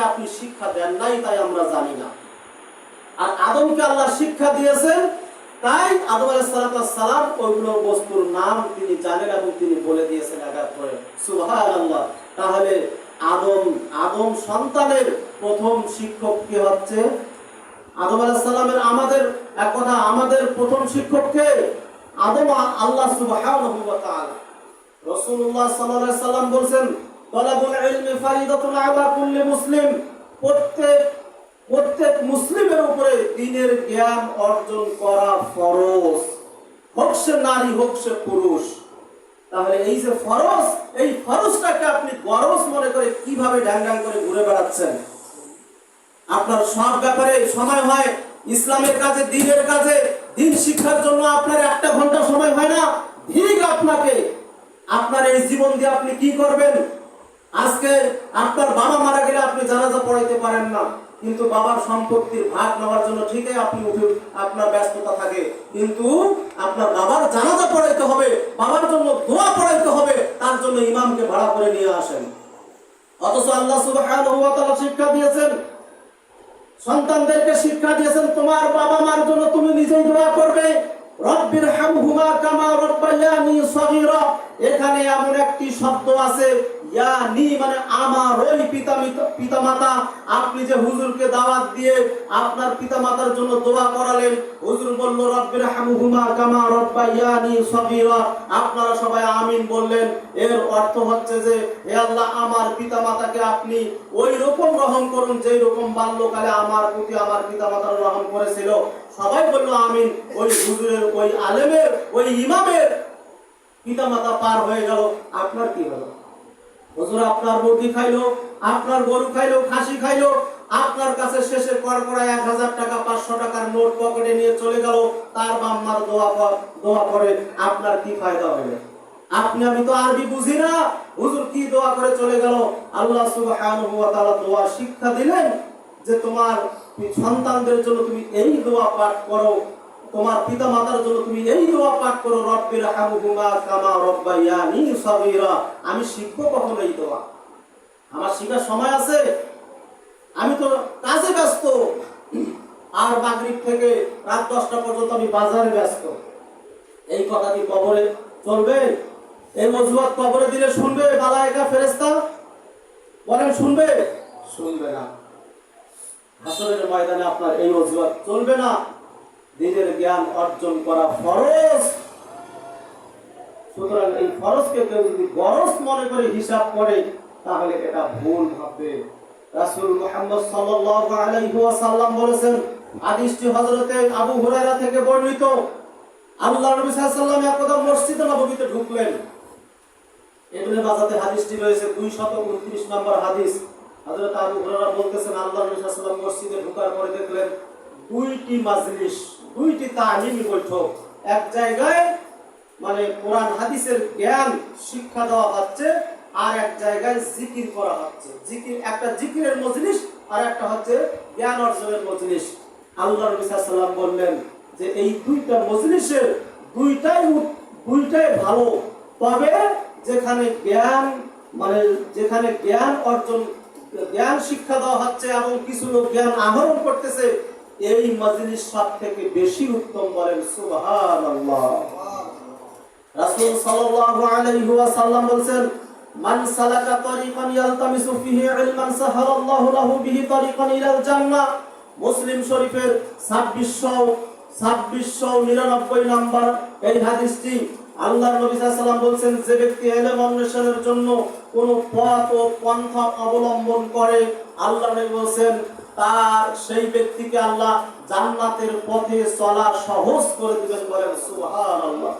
আপনি শিক্ষা দেন নাই, তাই আমরা জানি না। আর আদমকে আল্লাহ শিক্ষা দিয়েছেন, তাই আদম আলাইহিস সালাম ওইগুলো বস্তুর নাম তিনি জানেন এবং তিনি বলে দিয়েছেন আঘাত করে। সুবহানাল্লাহ। তাহলে আদম সন্তানের প্রথম শিক্ষক কে হচ্ছে? আদম আলাইহিস সালামের আমাদের প্রথম শিক্ষক কে? আদম, আল্লাহ সুবহানাহু ওয়া তাআলা। রাসূলুল্লাহ সাল্লাল্লাহু আলাইহি সাল্লাম বলেন, তালাবুল ইলমি ফারিদাতুন আলা কুল্লি মুসলিম। প্রত্যেক মুসলিমের উপরে দ্বীনের জ্ঞান অর্জন করা ফরজ, হোক সে নারী হোক সে পুরুষ। তাহলে এই যে ফরজ, এই ফরজটাকে আপনি গরজ মনে করে কিভাবে ড্যাং করে ঘুরে বেড়াচ্ছেন? আপনার সব ব্যাপারে সময় হয়, ইসলামের কাজে, দ্বীনের কাজে, দ্বীন শিক্ষার জন্য আপনার 1 ঘন্টা সময় হয় না? ঠিক আপনাকে আপনার এই জীবন দিয়ে আপনি কি করবেন? আজকে আপনার বাবা মারা গেলে আপনি জানাজা পড়াইতে পারেন না, কিন্তু বাবার সম্পত্তির ভাগ নেওয়ার জন্য ঠিকই আপনি আপনার ব্যস্ততা থাকে, কিন্তু আপনার বাবার জানাজা পড়াইতে হবে, বাবার জন্য দোয়া পড়াইতে হবে, তার জন্য ইমামকে ভাড়া করে নিয়ে আসেন। অথচ আল্লাহ সুবহানাহু ওয়া তাআলা শিক্ষা দিয়েছেন, সন্তানদেরকে শিক্ষা দিয়েছেন, তোমার বাবা মার জন্য তুমি নিজেই দোয়া করবে। রব্বির হামহুমা কামা রাব্বায়ানি সগীরা। এখানে এমন একটি শব্দ আছে, ইয়ানি মানে আমার ওই পিতামাতা। আপনি যে হুজুরকে দাওয়াত দিয়ে আপনার পিতামাতার জন্য দোয়া করালেন, হুজুর বলল রব্বির হামহুমা কামা রাব্বায়ানি সগীরা, আপনারা সবাই আমিন বললেন। এর অর্থ হচ্ছে যে হে আল্লাহ, আমার পিতামাতাকে আপনি ওই রকম রহম করুন যেই রকম বাল্যকালে আমার প্রতি আমার পিতামাতার রহম করেছিল। সবাই বলল আমিন। ওই হুজুরের, ওই আলেমের, ওই ইমামের পিতামাতা পার হয়ে গেল, আপনার কি হলো? হুজুর আপনার মুরগি খাইলো, আপনার গরু খাইলো, খাসি খাইলো, আপনার কাছে শেষে কড়কড়ায় 1000 টাকা 500 টাকার নোট পকেটে নিয়ে চলে গেল, তার বাম্মার দোয়া করে আপনার কি ফায়দা হলো? আমি তো আরবি বুঝি না, হুজুর কি দোয়া করে চলে গেল? আল্লাহ সুবহানাহু ওয়া তাআলা দোয়া শিক্ষা দিলেন যে তোমার সন্তানদের জন্য তুমি এই দোয়া পাঠ করো, তোমার পিতামাতার জন্য তুমি এই দোয়া পাঠ করো, রব্বির হামহুমা কামা রাব্বায়ানি সগীরা। আমি শিখবো কখন এই দোয়া? আমার শিখার সময় আছে? আমি তো কাজে ব্যস্ত, আর মাগরিব থেকে রাত 10টা পর্যন্ত আমি বাজারে ব্যস্ত। এই কথা কি কবরে চলবে? এই মজুয়াত কবরে দিলে শুনবে মালায়েকা ফেরেশতা? বলেন শুনবে? শুনবে না। হাসরের ময়দানে আপনার এই মজুয়াত চলবে না। দ্বীনের জ্ঞান অর্জন করা ফরজ। সুতরাং এই ফরজকে কেউ যদি গরজ মনে করে হিসাব করে, তাহলে এটা ভুল ভাববে। রাসূল মুহাম্মদ সাল্লাল্লাহু আলাইহি ওয়াসাল্লাম বলেছেন, হাদিসটি হযরতে আবু হুরায়রা থেকে বর্ণিত, আল্লাহর নবী সাল্লাল্লাহু আলাইহি ওয়াসাল্লাম একদা মসজিদে নববীতে ঢুকলেন। ইবনে মাজাতে হাদিসটি রয়েছে 229 নম্বর হাদিস। হযরত আবু হুরায়রা বলতেছেন, আল্লাহর নবী সাল্লাল্লাহু আলাইহি ওয়াসাল্লাম মসজিদে ঢোকার পরে দেখলেন 2টি মাজলিস, 2টি তালিমি বৈঠক। এক জায়গায় মানে কোরআন হাদিসের জ্ঞান শিক্ষা দেওয়া হচ্ছে, আর এক জায়গায় জিকির করা হচ্ছে। একটা জিকিরের মজলিস, আর একটা হচ্ছে জ্ঞান অর্জনের মজলিস। আল্লাহর নবী সাল্লাল্লাহু আলাইহি ওয়াসাল্লাম বললেন যে এই 2টা মজলিসের দুইটাই ভালো, তবে যেখানে জ্ঞান অর্জন, জ্ঞান শিক্ষা দেওয়া হচ্ছে এবং কিছু লোক জ্ঞান আহরণ করতেছে, এই মজলিস সব থেকে বেশি উত্তম। বলেন সুবহানাল্লাহ। রাসূল সাল্লাল্লাহু আলাইহি ওয়াসাল্লাম বলেন, মান সালাকা তরিকান ইয়ালতামিসু ফিহি ইলমান সাহালাল্লাহু লাহু বিহি তরিকান ইলাল জান্নাহ। মুসলিম শরীফের 2699 নম্বর এই হাদিসটি। আল্লাহর নবী সাল্লাল্লাহু আলাইহি ওয়াসাল্লাম বলেন, যে ব্যক্তি ইলম অন্বেষণের জন্য কোন পথ ও পন্থা অবলম্বন করে, আল্লাহ নবী বলেন তার সেই ব্যক্তিকে আল্লাহ জান্নাতের পথে চলা সহজ করে দিবেন। বলেন সুবহানাল্লাহ।